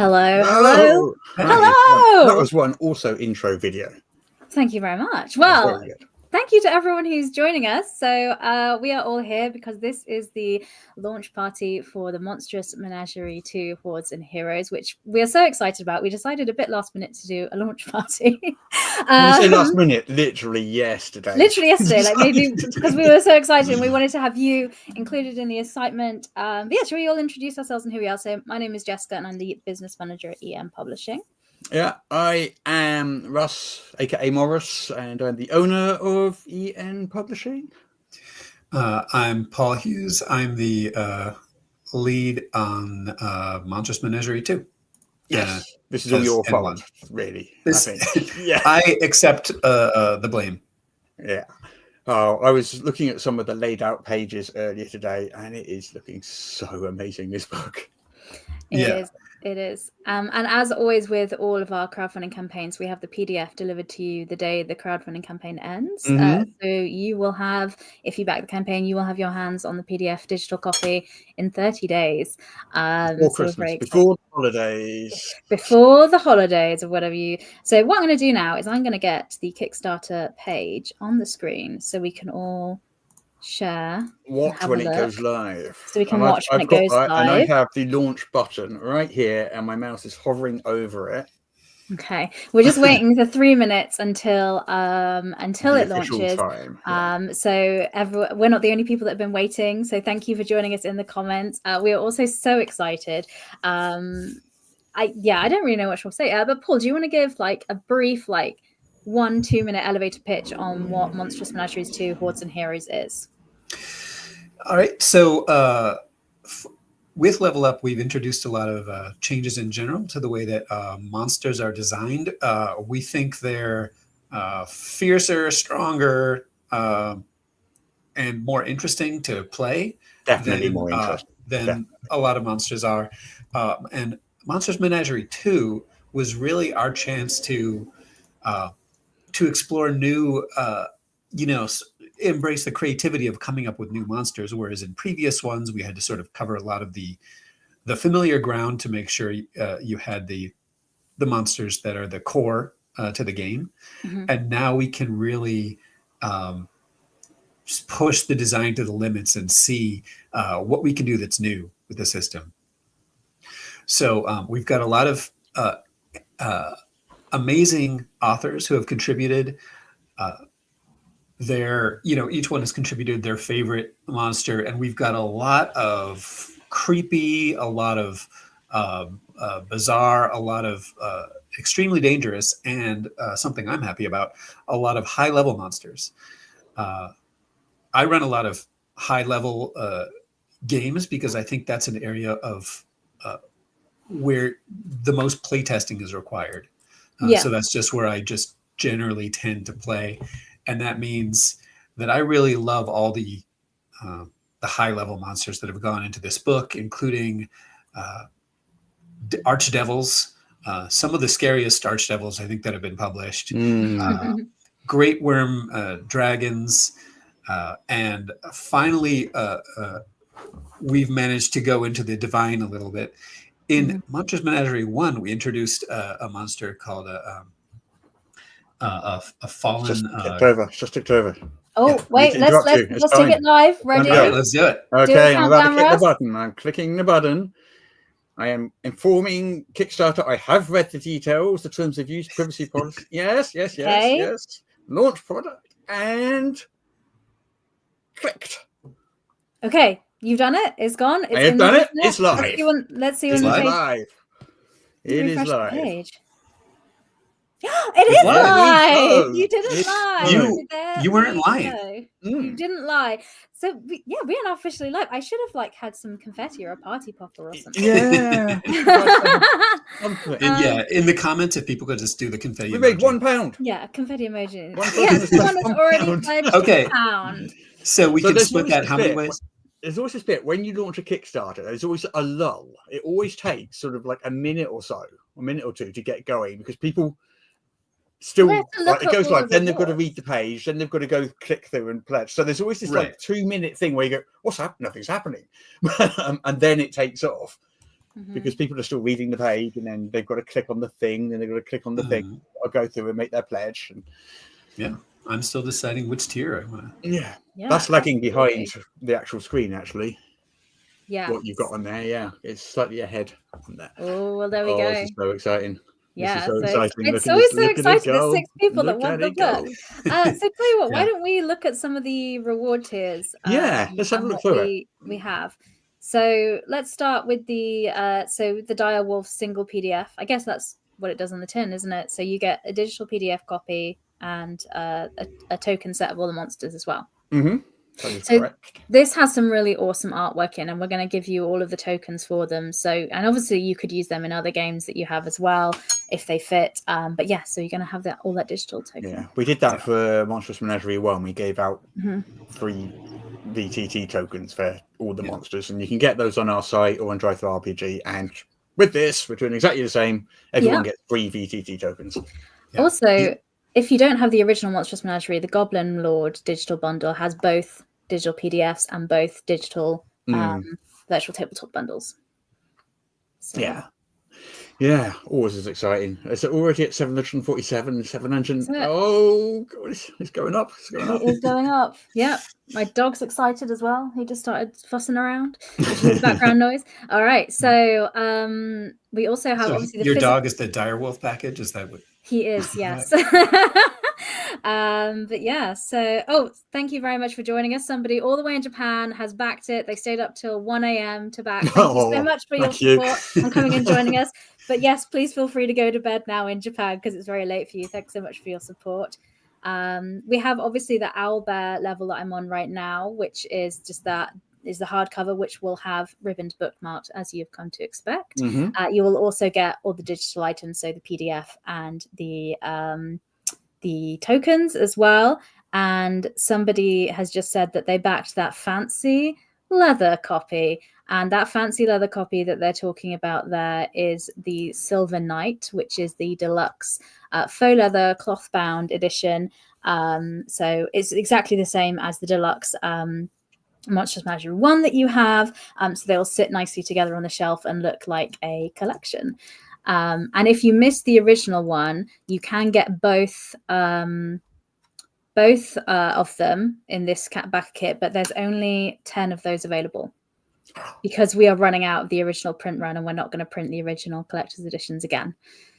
Hello. Hello. Hello. That was one also intro video. Thank you very much. Well, thank you to everyone who's joining us. So we are all here because this is the launch party for the Monstrous Menagerie II Hordes and Heroes, which we are so excited about. We decided a bit last minute to do a launch party. When you say last minute, literally yesterday. Literally yesterday, like maybe because we were so excited and we wanted to have you included in the excitement. But yeah, shall we all introduce ourselves and who we are? So my name is Jessica and I'm the business manager at EM Publishing. Yeah, I am Russ, aka Morris, and I'm the owner of EN Publishing. I'm Paul Hughes. I'm the lead on Monstrous Menagerie II. Yes, this is all your fault, really. I think. Yeah, I accept the blame. Yeah. Oh, I was looking at some of the laid out pages earlier today, and it is looking so amazing, this book. It is. And as always with all of our crowdfunding campaigns, we have the PDF delivered to you the day the crowdfunding campaign ends. So you will have, if you back the campaign, you will have your hands on the PDF digital copy in 30 days. Before Christmas, before the holidays. Before the holidays or whatever you... So what I'm going to do now is I'm going to get the Kickstarter page on the screen so we can all... share. Watch when it goes live. So we can watch when it goes live. And I have the launch button right here and my mouse is hovering over it. Okay. We're just waiting for 3 minutes until it launches. Time. So we're not the only people that have been waiting. So thank you for joining us in the comments. We are also so excited. I don't really know what to say. But Paul, do you want to give like a brief 1-2 minute elevator pitch on what Monstrous Menagerie II Hordes and Heroes is? All right. So with Level Up, we've introduced a lot of changes in general to the way that monsters are designed. We think they're fiercer, stronger, and more interesting to play. Definitely more interesting than a lot of monsters are. And Monstrous Menagerie II was really our chance to explore new, embrace the creativity of coming up with new monsters. Whereas in previous ones, we had to sort of cover a lot of the familiar ground to make sure you had the monsters that are the core to the game. And now we can really push the design to the limits and see what we can do that's new with the system. So we've got a lot of amazing authors who have contributed each one has contributed their favorite monster, and we've got a lot of creepy, a lot of bizarre, a lot of extremely dangerous, and something I'm happy about, a lot of high level monsters. I run a lot of high level games because I think that's an area of where the most playtesting is required. So that's just where I just generally tend to play. And that means that I really love all the high level monsters that have gone into this book, including archdevils, some of the scariest archdevils I think that have been published, great worm dragons, and finally we've managed to go into the divine a little bit. In Monstrous Menagerie I, we introduced a monster called a fallen. Just ticked over. Oh, yeah, wait, let's take it live. Ready? Yeah, let's do it. Okay, I'm about to click the button. I'm clicking the button. I am informing Kickstarter. I have read the details, the terms of use, privacy policy. Yes. Launch product and clicked. Okay. You've done it. It's gone. I have done it. It's live. Let's see when the page. Live. It is live. It is live. You didn't lie. You weren't lying. You didn't lie. So we are officially live. I should have had some confetti or a party popper or something. Yeah. In the comments, if people could just do the confetti. We made £1. Yeah, confetti emoji. Someone has already pledged £1. So we can split that how many ways? There's always this bit when you launch a Kickstarter, there's always a lull. It always takes sort of like a minute or two to get going because people still it goes live, then they've got to read the page, then they've got to go click through and pledge. So there's always this 2 minute thing where you go, what's happening? Nothing's happening. And then it takes off. because people are still reading the page, and then they've got to click on the thing, then they've got to click on the thing, or go through and make their pledge. And yeah, I'm still deciding which tier I want to. Yeah, that's lagging behind the actual screen, actually. Yeah, what you've got on there, it's slightly ahead on that. Oh, well, there we go. This is so exciting. Yeah, this is so exciting. It's always so exciting. There's 6 people that want the book. So tell you what, why don't we look at some of the reward tiers? Let's have a look through it. We have. So let's start with the the Dire Wolf single PDF. I guess that's what it does on the tin, isn't it? So you get a digital PDF copy and a token set of all the monsters as well. So this has some really awesome artwork in, and we're going to give you all of the tokens for them. So, and obviously you could use them in other games that you have as well if they fit. But yeah, so you're going to have all that digital token. Yeah, we did that for Monstrous Menagerie 1. We gave out 3 VTT tokens for all the monsters, and you can get those on our site or on Drive Through RPG. And with this, we're doing exactly the same. Everyone gets 3 VTT tokens. Also, if you don't have the original Monstrous Menagerie, the Goblin Lord digital bundle has both digital PDFs and both digital virtual tabletop bundles. So. Yeah, always is exciting. It's already at 747, 700. Oh, God, it's going up. It is going up. Yeah, my dog's excited as well. He just started fussing around, which is background noise. All right, so we also have obviously your dog is the Direwolf package. Is that what he is? Yes. But yeah, so thank you very much for joining us. Somebody all the way in Japan has backed it. They stayed up till 1 a.m. to back. Thank you so much for your support and coming and joining us. But yes, please feel free to go to bed now in Japan because it's very late for you. Thanks so much for your support. We have obviously the Owlbear level that I'm on right now, which is just the hardcover, which will have ribbons bookmarked as you've come to expect. You will also get all the digital items, so the PDF and the tokens as well. And somebody has just said that they backed that fancy leather copy, and that fancy leather copy that they're talking about there is the Silver Knight, which is the deluxe faux leather cloth bound edition. So it's exactly the same as the deluxe Monstrous Menagerie 1 that you have. So they'll sit nicely together on the shelf and look like a collection. And if you missed the original one, you can get both of them in this back kit, but there's only 10 of those available because we are running out of the original print run, and we're not going to print the original collector's editions again.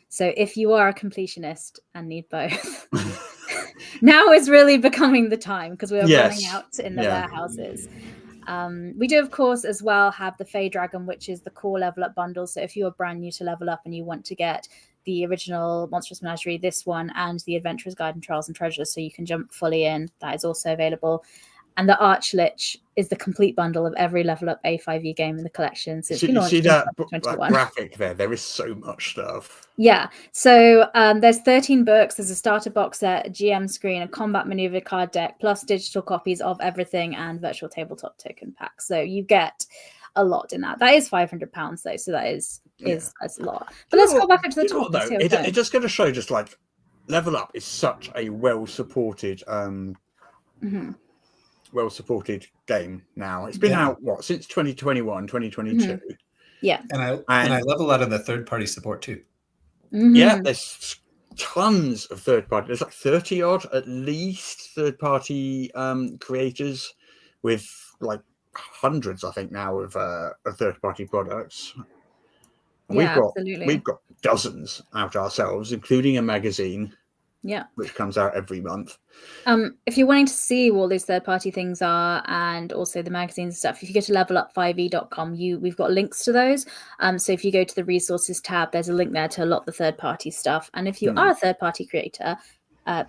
So if you are a completionist and need both, now is really becoming the time because we are running out in the warehouses. We do, of course, as well have the Fey Dragon, which is the core level up bundle. So if you are brand new to level up and you want to get the original Monstrous Menagerie, this one, and the Adventurer's Guide and Trials and Treasures, so you can jump fully in, that is also available. And the Archlich is the complete bundle of every level up A5e game in the collection. Since you see that graphic there? There is so much stuff. Yeah. So there's 13 books. There's a starter box set, a GM screen, a combat maneuver card deck, plus digital copies of everything and virtual tabletop token packs. So you get a lot in that. That is £500 though. So that is a lot. But let's go back up to the top. Though, it just going to show just like Level Up is such a well-supported well-supported game now. It's been out since 2021, 2022. Yeah. And I love a lot of the third-party support too. Yeah, there's tons of third-party. There's like 30 odd at least third-party creators with like hundreds, I think, now of third-party products. And we've got dozens out ourselves, including a magazine. Yeah, which comes out every month. If you're wanting to see what those third-party things are and also the magazines and stuff, if you go to levelup5e.com, we've got links to those. So if you go to the resources tab, there's a link there to a lot of the third-party stuff. And if you are a third-party creator,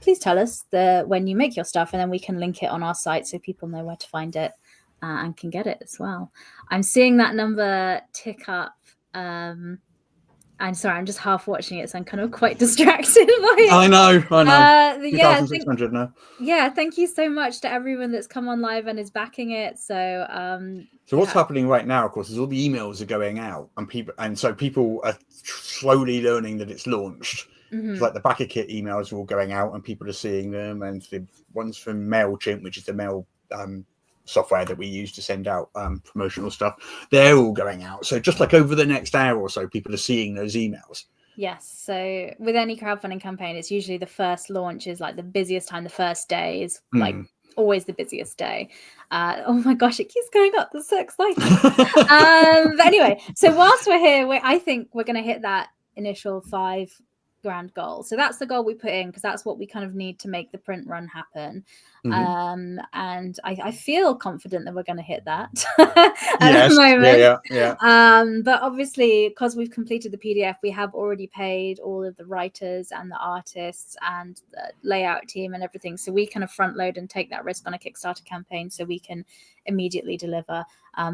please tell us when you make your stuff, and then we can link it on our site so people know where to find it and can get it as well. I'm seeing that number tick up. I'm sorry, I'm just half watching it, so I'm kind of quite distracted by it. I know. 2,600 now. Yeah, thank you so much to everyone that's come on live and is backing it. So what's happening right now, of course, is all the emails are going out, and so people are slowly learning that it's launched. It's like the backer kit emails are all going out, and people are seeing them, and the ones from MailChimp, which is the mail software that we use to send out promotional stuff, they're all going out. So just like over the next hour or so, people are seeing those emails. Yes. So with any crowdfunding campaign, it's usually the first launch is like the busiest time. The first day is like always the busiest day. Oh my gosh, it keeps going up. That's so exciting. But anyway, so whilst we're here, I think we're going to hit that initial $5,000 goal. So that's the goal we put in, because that's what we kind of need to make the print run happen. And I feel confident that we're going to hit that at the moment. Yeah. But obviously, because we've completed the PDF, we have already paid all of the writers and the artists and the layout team and everything. So we kind of front load and take that risk on a Kickstarter campaign so we can immediately deliver.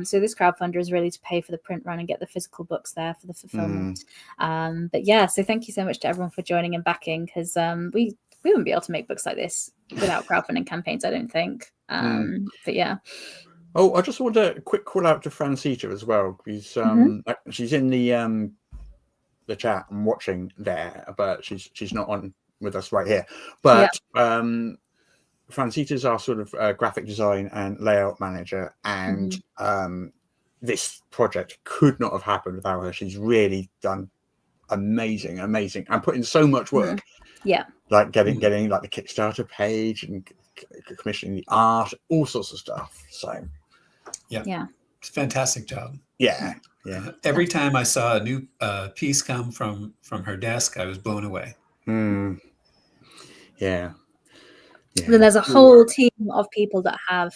So this crowdfunder is really to pay for the print run and get the physical books there for the fulfillment. But yeah, so thank you so much to everyone for joining and backing, because we wouldn't be able to make books like this without crowdfunding campaigns, I don't think. But yeah. Oh, I just want a quick call out to Francita as well, because she's in the chat and watching there, but she's not on with us right here. But Francita's our sort of graphic design and layout manager, and this project could not have happened without her. She's really done amazing, and put in so much work. Like getting like the Kickstarter page and commissioning the art, all sorts of stuff. So it's a fantastic job. Every time I saw a new piece come from her desk, I was blown away. Then there's a whole team of people that have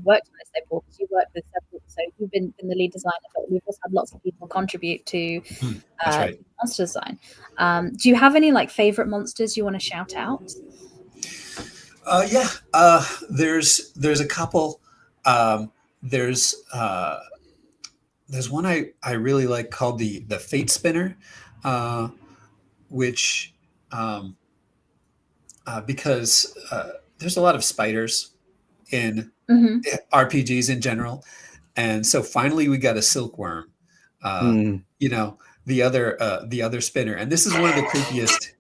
worked on this. You worked with several, so you've been the lead designer, but we've also had lots of people contribute to monster design. Do you have any like favorite monsters you want to shout out? There's a couple. There's one I really like called the Fate Spinner, which because there's a lot of spiders in RPGs in general, and so finally we got a silkworm. You know, the other spinner, and this is one of the creepiest.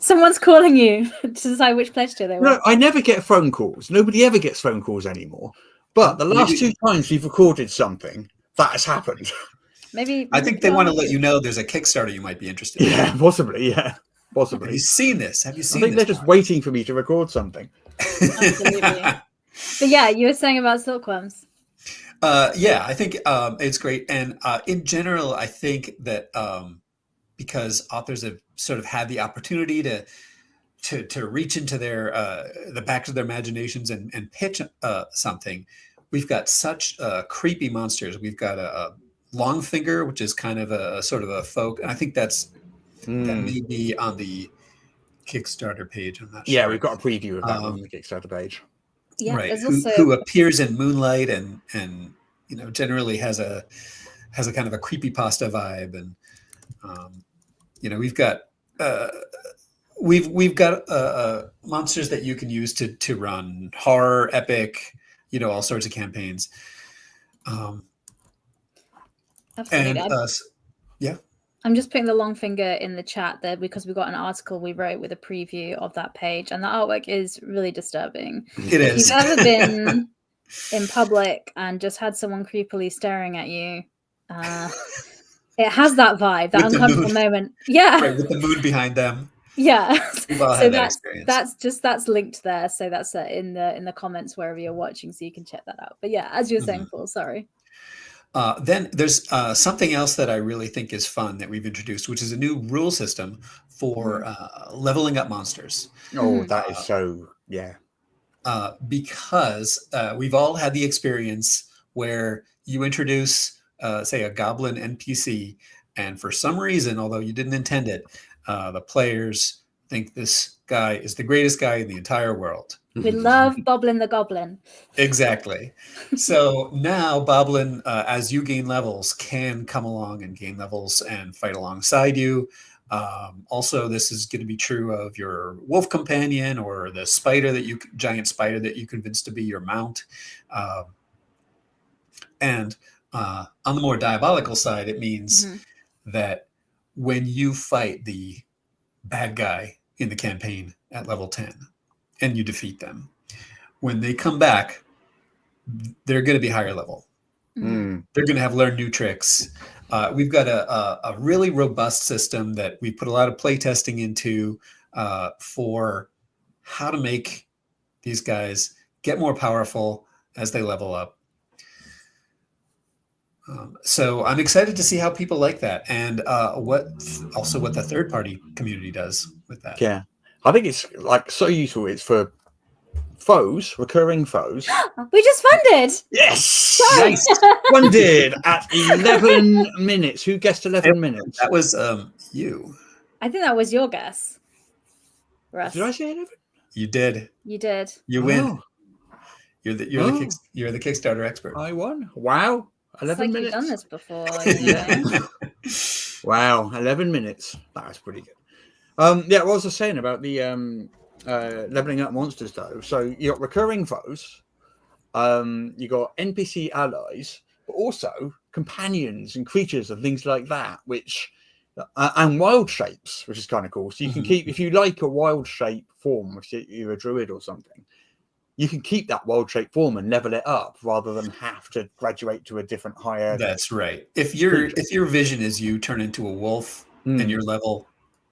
Someone's calling you to decide which pledge tier they want. No, I never get phone calls. Nobody ever gets phone calls anymore. But the last two times we've recorded something, that has happened. Maybe I think they want to let you know there's a Kickstarter you might be interested in. Yeah, possibly. Yeah, possibly. Have you seen this? I think they're just waiting for me to record something. Absolutely. But yeah, you were saying about silkworms. I think it's great. And in general, I think that because authors have sort of had the opportunity to reach into the backs of their imaginations and pitch something, we've got such creepy monsters. We've got a Longfinger, which is kind of a sort of a folk, and I think that may be on the Kickstarter page. I'm not sure. Yeah, we've got a preview of that on the Kickstarter page. Yeah, right. Who appears in moonlight and you know generally has a kind of a creepypasta vibe, and you know we've got monsters that you can use to run horror, epic, you know, all sorts of campaigns. Absolutely. And I'm just putting the Longfinger in the chat there because we've got an article we wrote with a preview of that page, and the artwork is really disturbing. It is. If you've ever been in public and just had someone creepily staring at you, it has that vibe, that uncomfortable moment. Yeah. Right, with the moon behind them. Yeah. We've all had that experience. That's linked there. So that's in the comments wherever you're watching, so you can check that out. But yeah, as you were saying, Paul, sorry. Then there's something else that I really think is fun that we've introduced, which is a new rule system for leveling up monsters. Oh, that is so, yeah. Because we've all had the experience where you introduce, say, a goblin NPC, and for some reason, although you didn't intend it, the players think this guy is the greatest guy in the entire world. We love Boblin the Goblin. Exactly. So now Boblin, as you gain levels, can come along and gain levels and fight alongside you. Also, this is going to be true of your wolf companion or the giant spider that you convinced to be your mount. And on the more diabolical side, it means that when you fight the bad guy in the campaign at level 10, and you defeat them. When they come back, they're going to be higher level. Mm. They're going to have learned new tricks. We've got a really robust system that we put a lot of play testing into for how to make these guys get more powerful as they level up. So I'm excited to see how people like that, and what the third party community does with that. Yeah, I think it's like so useful. It's for foes, recurring foes. We just funded. Yes, nice. Funded at 11 minutes. Who guessed 11 minutes? That was you. I think that was your guess, Russ. Did I say 11? You did. You did. You win. You're the Kickstarter expert. I won. Wow. 11 minutes. You've done this before. You know? Wow, 11 minutes. That was pretty good. Yeah, what was I saying about the leveling up monsters though? So you got recurring foes, you got NPC allies, but also companions and creatures and things like that, which and wild shapes, which is kind of cool. So you can keep, if you like a wild shape form, if you're a druid or something, you can keep that wild shape form and level it up rather than have to graduate to a different higher. That's right. If your vision is you turn into a wolf and you're level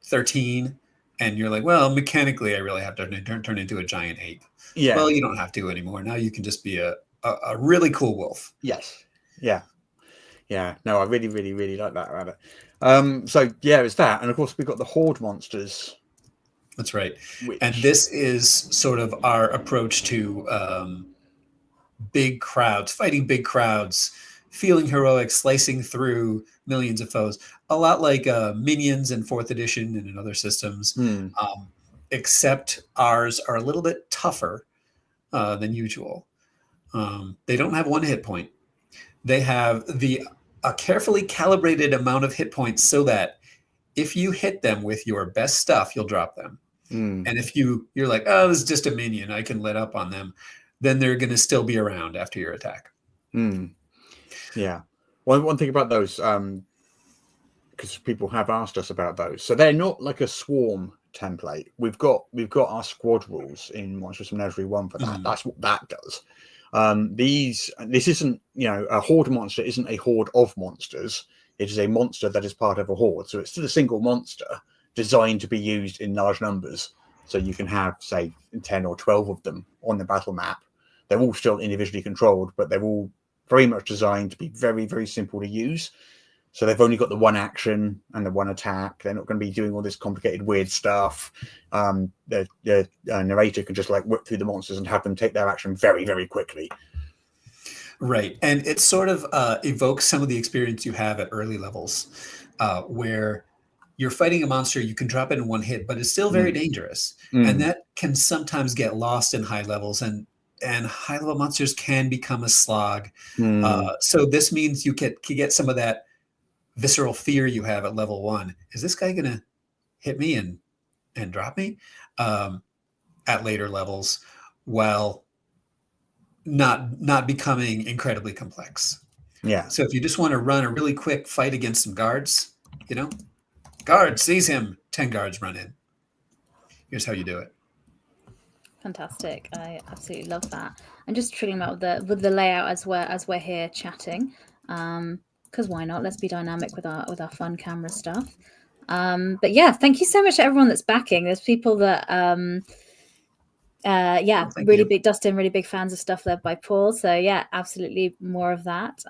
13 and you're like, well, mechanically I really have to turn into a giant ape. Yeah. Well, you don't have to anymore. Now you can just be a really cool wolf. Yes. Yeah. Yeah. No, I really, really, really like that about it. So yeah, it's that. And of course we've got the horde monsters. That's right. And this is sort of our approach to big crowds, fighting big crowds, feeling heroic, slicing through millions of foes. A lot like Minions in 4th edition and in other systems, except ours are a little bit tougher than usual. They don't have 1 hit point. They have a carefully calibrated amount of hit points so that if you hit them with your best stuff, you'll drop them. And if you're like, oh, this is just a minion, I can let up on them, then they're going to still be around after your attack. Yeah. One thing about those, because people have asked us about those, so they're not like a swarm template. We've got our squad rules in Monstrous Menagerie 1 for that. That's what that does. This isn't, a horde monster isn't a horde of monsters. It is a monster that is part of a horde. So it's still a single monster designed to be used in large numbers. So you can have, say, 10 or 12 of them on the battle map. They're all still individually controlled, but they're all very much designed to be very, very simple to use. So they've only got the 1 action and the 1 attack. They're not going to be doing all this complicated, weird stuff. The narrator can just like whip through the monsters and have them take their action very, very quickly. Right. And it sort of evokes some of the experience you have at early levels where you're fighting a monster, you can drop it in 1 hit, but it's still very dangerous. And that can sometimes get lost in high levels, and high level monsters can become a slog. So this means you can get some of that visceral fear you have at level 1. Is this guy going to hit me and drop me at later levels while not becoming incredibly complex? Yeah. So if you just want to run a really quick fight against some guards, guard sees him, 10 guards run in. Here's how you do it. Fantastic. I absolutely love that. I'm just treating about with the layout as we're here chatting. Because why not? Let's be dynamic with our fun camera stuff. But yeah, thank you so much to everyone that's backing. There's people that really big Dustin, really big fans of stuff led by Paul. So yeah, absolutely more of that.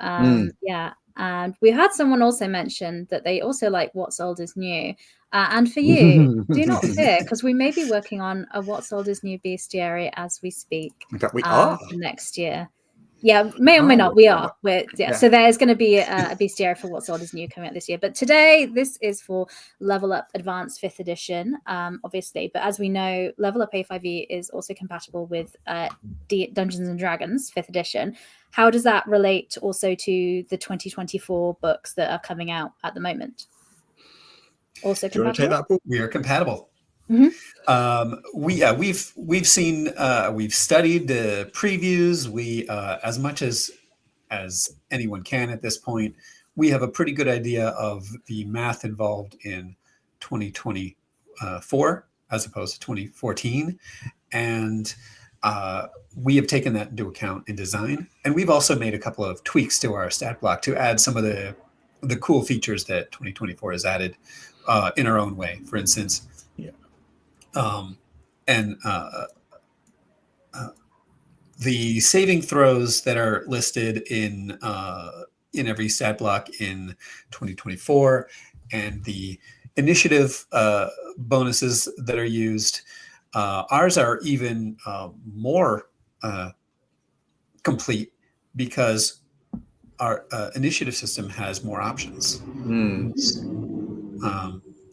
Yeah. And we had someone also mention that they also like What's Old is New. And for you, do not fear, because we may be working on a What's Old is New bestiary as we speak. In fact, we are for next year. Yeah, may or may not. We are. So there's going to be a bestiary for What's Old is New coming out this year. But today, this is for Level Up Advanced 5th edition, obviously. But as we know, Level Up A5e is also compatible with Dungeons and Dragons 5th edition. How does that relate also to the 2024 books that are coming out at the moment? Also compatible? Do you want to take that, Paul? We are compatible. Mm-hmm. We've seen, we've studied the previews. We as much as anyone can at this point, we have a pretty good idea of the math involved in 2024 as opposed to 2014, And we have taken that into account in design. And we've also made a couple of tweaks to our stat block to add some of the cool features that 2024 has added in our own way. For instance, the saving throws that are listed in every stat block in 2024, and the initiative bonuses that are used, ours are even more complete because our initiative system has more options.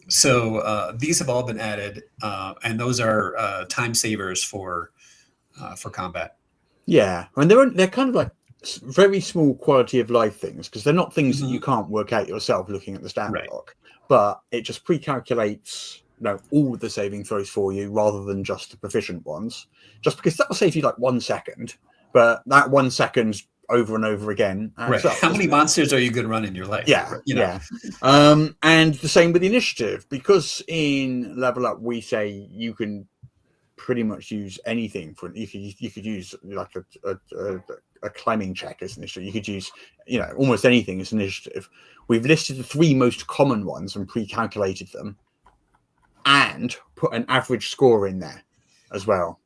So these have all been added, and those are time savers for combat. Yeah, and they're kind of like very small quality of life things, because they're not things that you can't work out yourself looking at the stat block, but it just pre-calculates all the saving throws for you rather than just the proficient ones, just because that will save you like 1 second, but that 1 second over and over again. How many monsters are you going to run in your life? And the same with the initiative, because in level up we say you can pretty much use anything for you could use like a climbing check as an initiative. You could use almost anything as an initiative. We've listed the 3 most common ones and pre-calculated them, and put an average score in there as well,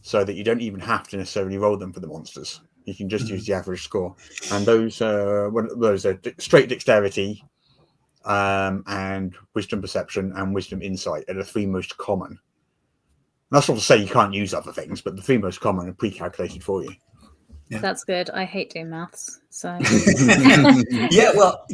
so that you don't even have to necessarily roll them for the monsters. You can just use the average score, and those are straight dexterity, and wisdom perception and wisdom insight are the 3 most common. That's not to say you can't use other things, but the 3 most common are pre-calculated for you. Yeah. That's good. I hate doing maths, so. Yeah, well,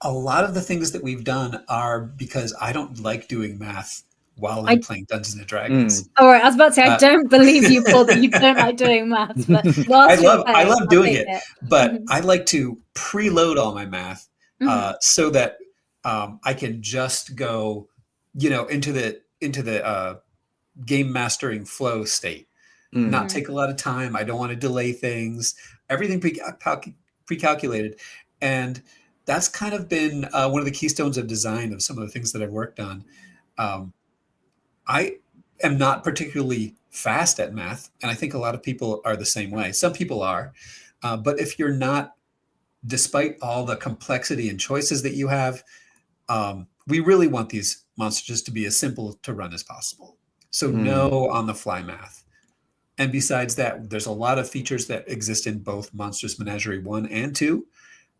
a lot of the things that we've done are because I don't like doing math while I'm playing Dungeons and Dragons. All right, I was about to say, I don't believe you, Paul, that you don't like doing maths, but I love doing it, but I like to preload all my math so that I can just go, into the game mastering flow state, not take a lot of time. I don't want to delay things. Everything pre-calculated, and that's kind of been one of the keystones of design of some of the things that I've worked on. I am not particularly fast at math, and I think a lot of people are the same way. Some people are, but if you're not, despite all the complexity and choices that you have, we really want these monsters to be as simple to run as possible. So no on-the-fly math. And besides that, there's a lot of features that exist in both Monstrous Menagerie 1 and 2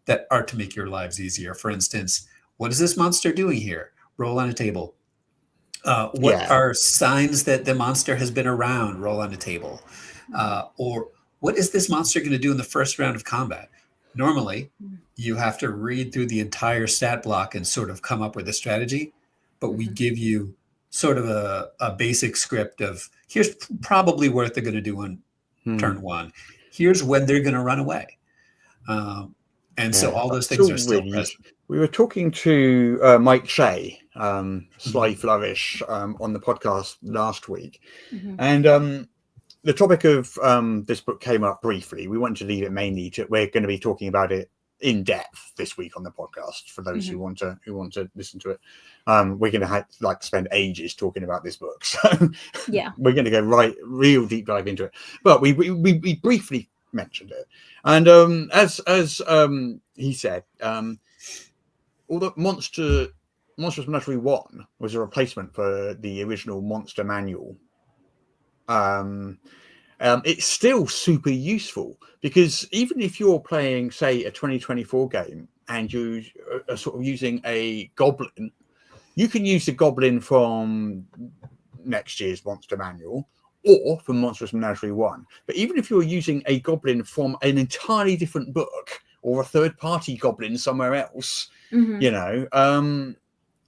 that are to make your lives easier. For instance, what is this monster doing here? Roll on a table. What are signs that the monster has been around? Roll on a table. Or what is this monster going to do in the first round of combat? Normally, you have to read through the entire stat block and sort of come up with a strategy, but we give you sort of a basic script of here's probably what they're going to do on turn 1. Here's when they're going to run away. So all those things are still present. We were talking to Mike Shea, Sly Flourish, on the podcast last week. And the topic of this book came up briefly. We wanted to leave it mainly we're going to be talking about it in depth this week on the podcast for those who want to listen to it. We're going to spend ages talking about this book. So we're going to go real deep dive into it. But we briefly mentioned it. And as he said, although Monstrous Menagerie 1 was a replacement for the original Monster Manual, it's still super useful, because even if you're playing, say, a 2024 game and you are sort of using a goblin, you can use the goblin from next year's Monster Manual or from Monstrous Menagerie 1. But even if you're using a goblin from an entirely different book or a third-party goblin somewhere else, because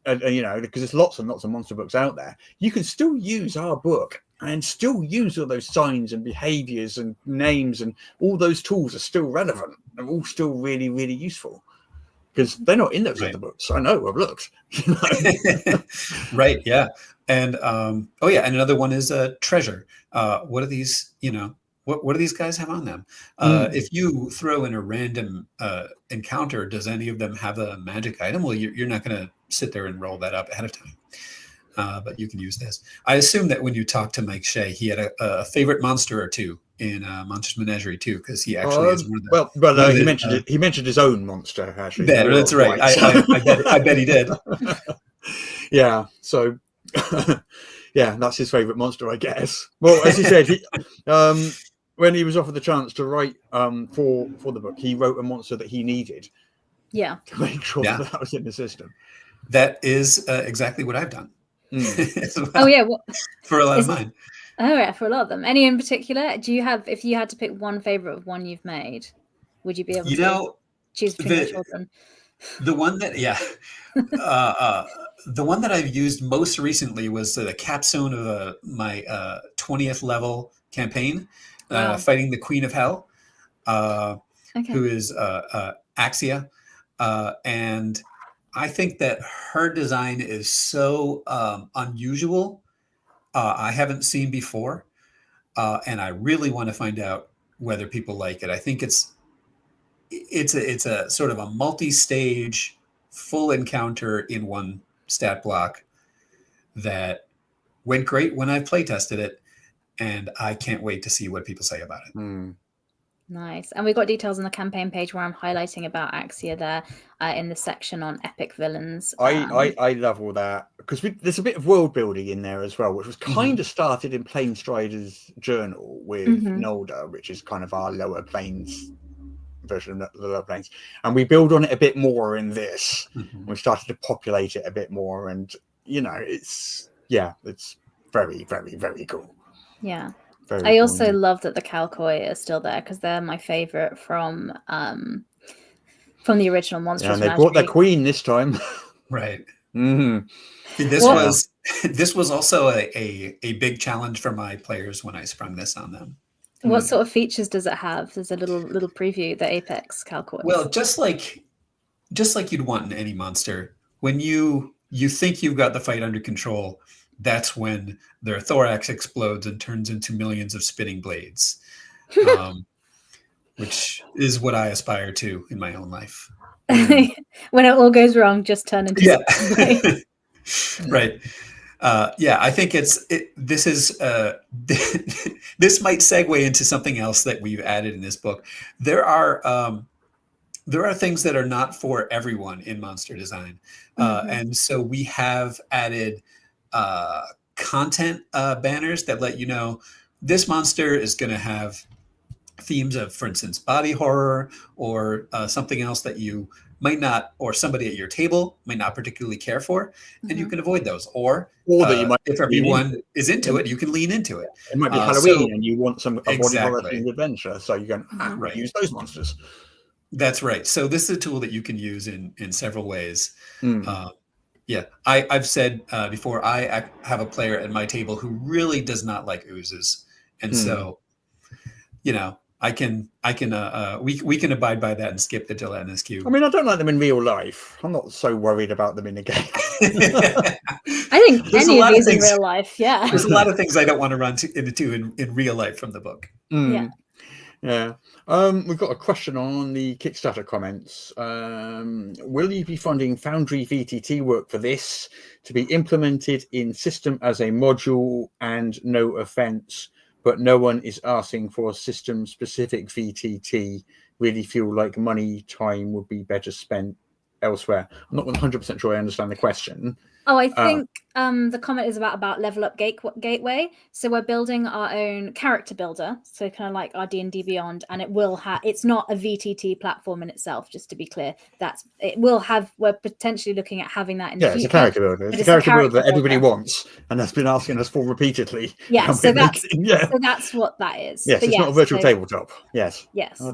there's lots and lots of monster books out there, you can still use our book and still use all those signs and behaviors and names, and all those tools are still relevant. They're all still really, really useful, because they're not in those other books. I know, I've looked. Right, yeah. And and another one is treasure. What are these, what do these guys have on them? If you throw in a random encounter, does any of them have a magic item? Well, you're not going to sit there and roll that up ahead of time. but you can use this. I assume that when you talked to Mike Shea, he had a favorite monster or two in Monstrous Menagerie II, because he actually is one of the. He mentioned his own monster actually. That's right. I bet he did. Yeah. So, yeah, that's his favorite monster, I guess. Well, as he said, when he was offered the chance to write for the book, he wrote a monster that he needed. Yeah. To make sure that was in the system. That is exactly what I've done. Well, oh yeah, for a lot of mine. Oh yeah, for a lot of them. Any in particular? Do you have, if you had to pick one favorite of one you've made, would you be able to choose between the children? The one that, the one that I've used most recently was the capstone of my 20th level campaign, fighting the Queen of Hell, who is Axia, and I think that her design is so unusual. I haven't seen before, and I really want to find out whether people like it. I think it's a sort of a multi-stage full encounter in one stat block that went great when I play tested it, and I can't wait to see what people say about it. Nice. And we've got details on the campaign page where I'm highlighting about Axia there in the section on epic villains. I love all that, because there's a bit of world building in there as well, which was kind of started in Planestrider's journal with Nolda, which is kind of our lower planes version of the lower planes, and we build on it a bit more in this. We started to populate it a bit more, and it's very, very, very cool. Yeah. I also love that the Calcoi are still there, because they're my favorite from the original Monstrous Menagerie. And they brought their queen this time. Right. This was also a big challenge for my players when I sprung this on them. What sort of features does it have? There's a little preview, the Apex Calcoi. Well, just like you'd want in any monster, when you think you've got the fight under control, that's when their thorax explodes and turns into millions of spitting blades, which is what I aspire to in my own life. When it all goes wrong, just turn into spitting blades. Right. I think this might segue into something else that we've added in this book. There are things that are not for everyone in monster design, and so we have added content banners that let you know this monster is going to have themes of, for instance, body horror or something else that you might not, or somebody at your table might not particularly care for, and you can avoid those. Or that you might, if everyone is into it, you can lean into it. It might be Halloween and you want a body horror themed adventure, so you can use those monsters. That's right. So this is a tool that you can use in several ways. I've said before, I have a player at my table who really does not like oozes, and so we can abide by that and skip the gelatinous cube. I mean, I don't like them in real life. I'm not so worried about them in a game. I think any of these in real life, there's a lot of things I don't want to run into in real life from the book. Yeah. We've got a question on the Kickstarter comments. Will you be funding Foundry VTT work for this to be implemented in system as a module? And no offense, but no one is asking for a system specific VTT. Really feel like time would be better spent elsewhere. I'm not 100% sure I understand the question. Oh, I think the comment is about Level Up Gateway. So we're building our own character builder, so kind of like our D&D Beyond, and it will have. It's not a VTT platform in itself, just to be clear. We're potentially looking at having that in the future. It's a character builder. It's a character builder that everybody wants, and has been asking us for repeatedly. Yeah, so that's what that is. Yes, it's not a virtual tabletop. Yes. Yes. I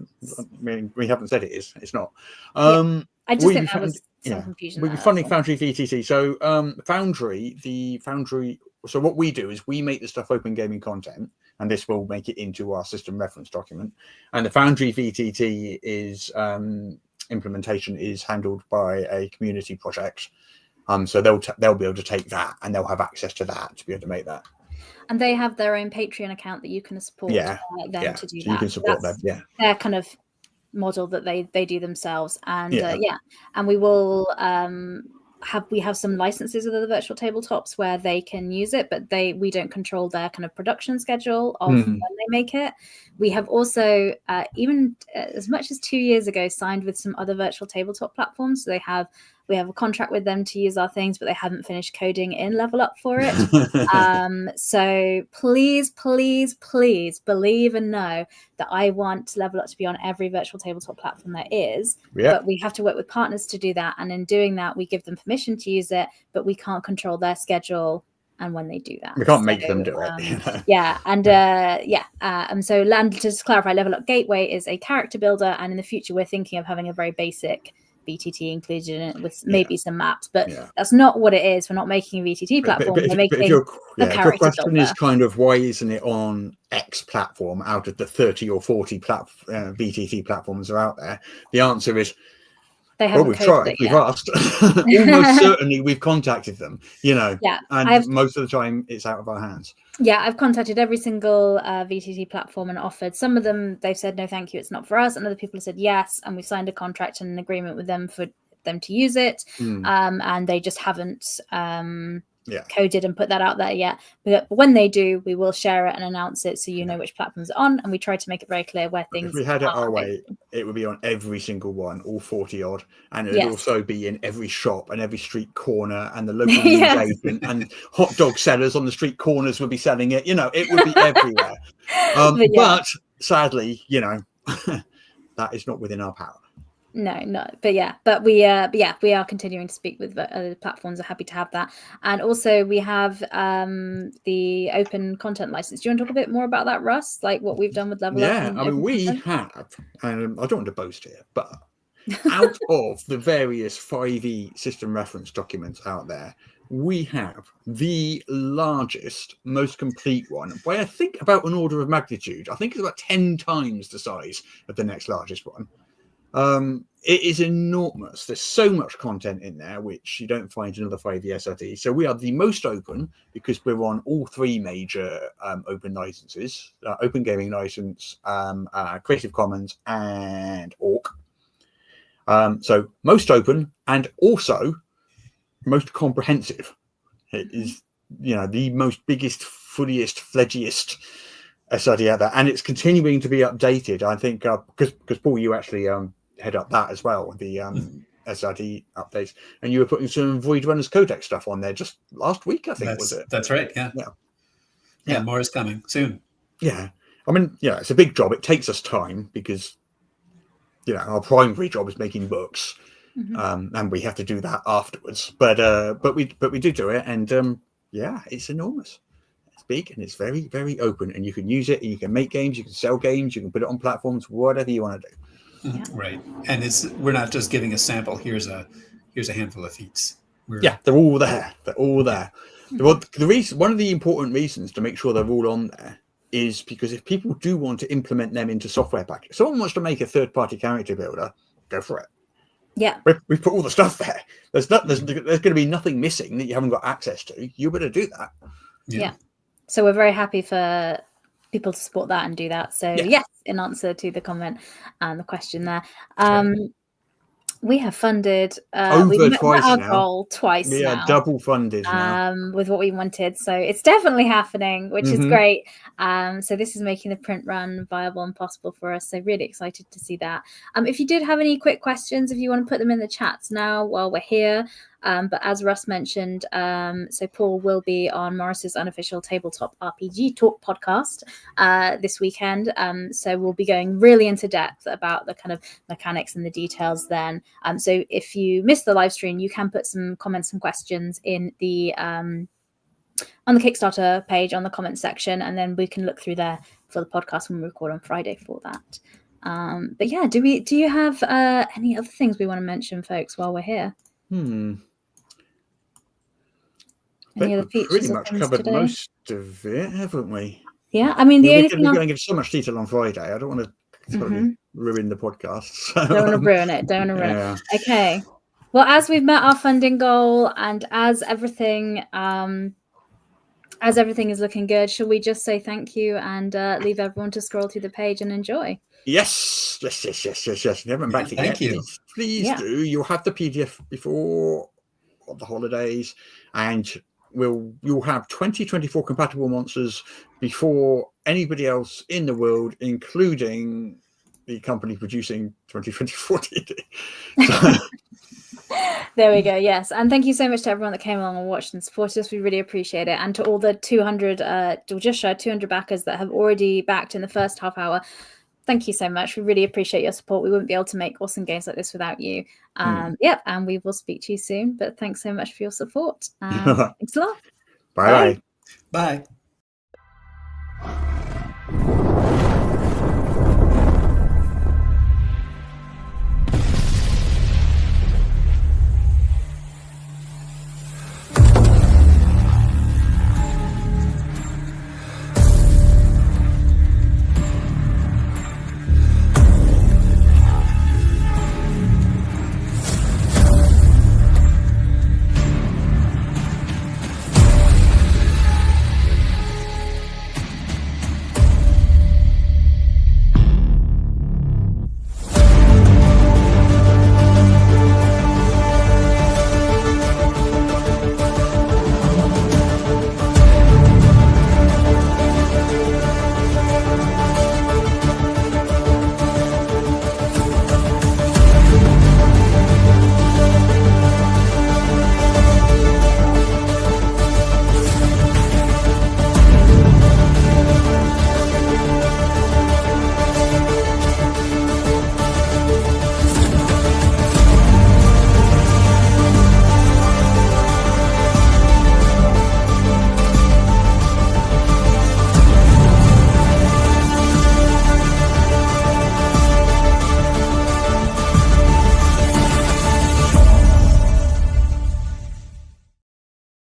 mean, we haven't said it is. It's not. I just think that was some confusion. We'll be funding Foundry VTT. So Foundry. So what we do is we make the stuff open gaming content, and this will make it into our system reference document. And the Foundry VTT is implementation is handled by a community project. So they'll be able to take that, and they'll have access to that to be able to make that. And they have their own Patreon account that you can support them to do that. You can support them. Yeah. Their kind of model that they do themselves, and and we will have some licenses with other virtual tabletops where they can use it, but we don't control their kind of production schedule of when they make it. We have also, even as much as 2 years ago, signed with some other virtual tabletop platforms. So we have a contract with them to use our things, but they haven't finished coding in Level Up for it. So please believe and know that I want Level Up to be on every virtual tabletop platform there is. But we have to work with partners to do that. And in doing that, we give them permission to use it, but we can't control their schedule and when they do that. We can't make them do it. Yeah. And so to just clarify, Level Up Gateway is a character builder. And in the future, we're thinking of having a very basic VTT included in it with maybe some maps, but that's not what it is. We're not making a VTT platform. We're making a character question builder. Is kind of why isn't it on X platform out of the 30 or 40 VTT platforms are out there? The answer is, we've tried, we've asked. Almost certainly we've contacted them, and most of the time it's out of our hands. Yeah, I've contacted every single VTT platform and offered. Some of them, they've said, no, thank you, it's not for us. And other people have said yes. And we've signed a contract and an agreement with them for them to use it. And they just haven't coded and put that out there yet. But when they do, we will share it and announce it so you know which platforms are on. And we try to make it very clear where things are. If we had it our way, it would be on every single one, all 40 odd. And it would also be in every shop and every street corner, and the local news agent and hot dog sellers on the street corners would be selling it. It would be everywhere. But sadly, that is not within our power. No, but we are continuing to speak with other platforms. Are happy to have that, and also we have the open content license. Do you want to talk a bit more about that, Russ? Like what we've done with Level Up? Yeah, I mean, we have, and I don't want to boast here, but out of the various 5e system reference documents out there, we have the largest, most complete one, by I think about an order of magnitude. I think it's about 10 times the size of the next largest one. It is enormous. There's so much content in there which you don't find in other 5e SRT. So we are the most open because we're on all three major open licenses: Open Gaming License, Creative Commons, and ORC. So most open and also most comprehensive. It is, the most biggest, fulliest, fledgiest SRT out there, and it's continuing to be updated. I think because Paul, you actually head up that as well, the SRT updates, and you were putting some Void Runners Codex stuff on there just last week, I think. Was it? That's right. Yeah. More is coming soon. Yeah, I mean, it's a big job. It takes us time because our primary job is making books, and we have to do that afterwards. But we do it, and it's enormous. It's big and it's very, very open, and you can use it, and you can make games, you can sell games, you can put it on platforms, whatever you want to do. Right, and we're not just giving a sample. Here's a handful of feats. They're all there. Well, one of the important reasons to make sure they're all on there is because if people do want to implement them into software packages, someone wants to make a third-party character builder, go for it. Yeah, we've put all the stuff there. There's going to be nothing missing that you haven't got access to. You better do that. Yeah. So we're very happy for people to support that and do that. So yes, in answer to the comment and the question there, we have funded we've met our goal twice. Yeah, double funded now. With what we wanted. So it's definitely happening, which is great. So this is making the print run viable and possible for us. So really excited to see that. If you did have any quick questions, if you want to put them in the chats now while we're here. But as Russ mentioned, so Paul will be on Morris's unofficial tabletop RPG talk podcast this weekend. So we'll be going really into depth about the kind of mechanics and the details then. So if you missed the live stream, you can put some comments and questions in the on the Kickstarter page on the comments section, and then we can look through there for the podcast when we record on Friday for that. But yeah, do you have any other things we want to mention, folks, while we're here? Any other features pretty much covered today? Most of it, haven't we? Yeah, I mean, we're going to give so much detail on Friday. I don't want to ruin the podcast. So. Don't want to ruin it. it. Okay. Well, as we've met our funding goal, and as everything is looking good, shall we just say thank you and leave everyone to scroll through the page and enjoy? Yes. You haven't back it yet. Thank you. Please do. You'll have the PDF before of the holidays, and you'll have 2024 compatible monsters before anybody else in the world, including the company producing 2024 D&D. So, there we go. Yes, and thank you so much to everyone that came along and watched and supported us. We really appreciate it, and to all the 200 or just shy of 200 backers that have already backed in the first half hour. Thank you so much. We really appreciate your support. We wouldn't be able to make awesome games like this without you. Yeah, and we will speak to you soon. But thanks so much for your support. Thanks a lot. Bye. Bye.